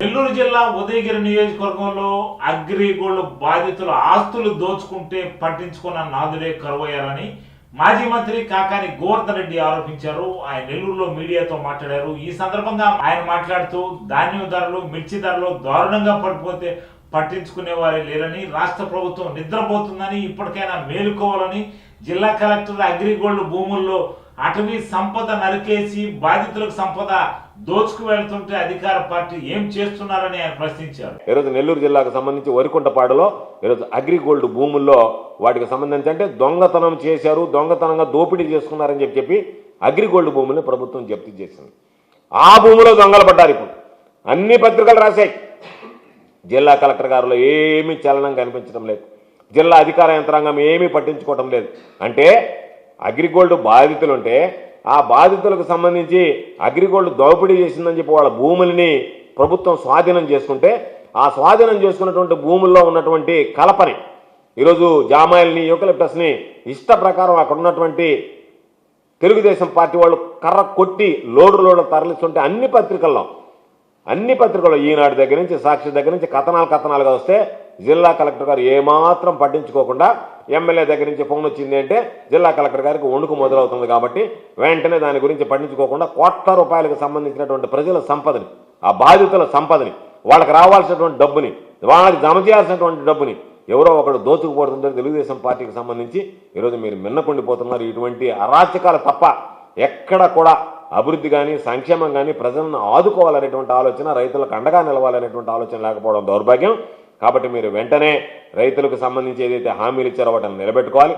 నెల్లూరు జిల్లా ఉదయగిరి నియోజకవర్గంలో అగ్రిగోల్డ్ బాధితుల ఆస్తులు దోచుకుంటే పట్టించుకున్న నాదుడే కరువయ్యారని మాజీ మంత్రి కాకాని గోవర్ధన్ రెడ్డి ఆరోపించారు. ఆయన నెల్లూరులో మీడియాతో మాట్లాడారు. ఈ సందర్భంగా ఆయన మాట్లాడుతూ ధాన్యం ధరలు, మిర్చి ధరలు దారుణంగా పడిపోతే పట్టించుకునే వారే లేరని, రాష్ట్ర ప్రభుత్వం నిద్రపోతుందని, ఇప్పటికైనా మేలుకోవాలని, జిల్లా కలెక్టర్ అగ్రిగోల్డ్ భూముల్లో అటవీ సంపద నరికేసి బాధితులకు సంపద దోచుకు వెళ్తుంటే అధికార పార్టీ ఏం చేస్తున్నారని ఆయన ప్రశ్నించారు. ఈరోజు నెల్లూరు జిల్లాకు సంబంధించి వరికుంటపాడులో ఈరోజు అగ్రిగోల్డ్ భూముల్లో వాటికి సంబంధించి అంటే దొంగతనం చేశారు, దొంగతనంగా దోపిడీ చేసుకున్నారని చెప్పి అగ్రిగోల్డ్ భూముల్ని ప్రభుత్వం జప్తు చేసింది. ఆ భూమిలో దొంగలు పడ్డారు. ఇప్పుడు అన్ని పత్రికలు రాశాయి. జిల్లా కలెక్టర్ గారిలో ఏమీ చలనం కనిపించడం లేదు. జిల్లా అధికార యంత్రాంగం ఏమీ పట్టించుకోవటం లేదు. అంటే అగ్రిగోల్డ్ బాధితులు ఉంటే ఆ బాధితులకు సంబంధించి అగ్రిగోల్డ్ దోపిడీ చేసిందని చెప్పి వాళ్ళ భూముల్ని ప్రభుత్వం స్వాధీనం చేసుకుంటే ఆ స్వాధీనం చేసుకున్నటువంటి భూముల్లో ఉన్నటువంటి కలపని ఈరోజు జామాయిల్ని, యూకలిప్టస్ని ఇష్ట ప్రకారం అక్కడ ఉన్నటువంటి తెలుగుదేశం పార్టీ వాళ్ళు కర్ర కొట్టి లోడు తరలిస్తుంటే అన్ని పత్రికల్లో ఈనాడు దగ్గర నుంచి, సాక్షి దగ్గర నుంచి కథనాలుగా వస్తే జిల్లా కలెక్టర్ గారు ఏమాత్రం పట్టించుకోకుండా ఎమ్మెల్యే దగ్గర నుంచి ఫోన్ వచ్చింది అంటే జిల్లా కలెక్టర్ గారికి వణుకు మొదలవుతుంది. కాబట్టి వెంటనే దాని గురించి పట్టించుకోకుండా కోట్ల రూపాయలకు సంబంధించినటువంటి ప్రజల సంపదని, ఆ బాధితుల సంపదని, వాళ్ళకి రావాల్సినటువంటి డబ్బుని, వాళ్ళకి జమ చేయాల్సినటువంటి డబ్బుని ఎవరో ఒకడు దోచుకుపోతుంటే తెలుగుదేశం పార్టీకి సంబంధించి ఈరోజు మీరు మిన్నకుండిపోతున్నారు. ఇటువంటి అరాచకాలు తప్ప ఎక్కడ కూడా అభివృద్ధి కానీ, సంక్షేమం కానీ, ప్రజలను ఆదుకోవాలనేటువంటి ఆలోచన, రైతులకు అండగా నిలవాలనేటువంటి ఆలోచన లేకపోవడం దౌర్భాగ్యం. కాబట్టి మీరు వెంటనే రైతులకు సంబంధించి ఏదైతే హామీలు ఇచ్చారో వాటిని నిలబెట్టుకోవాలి.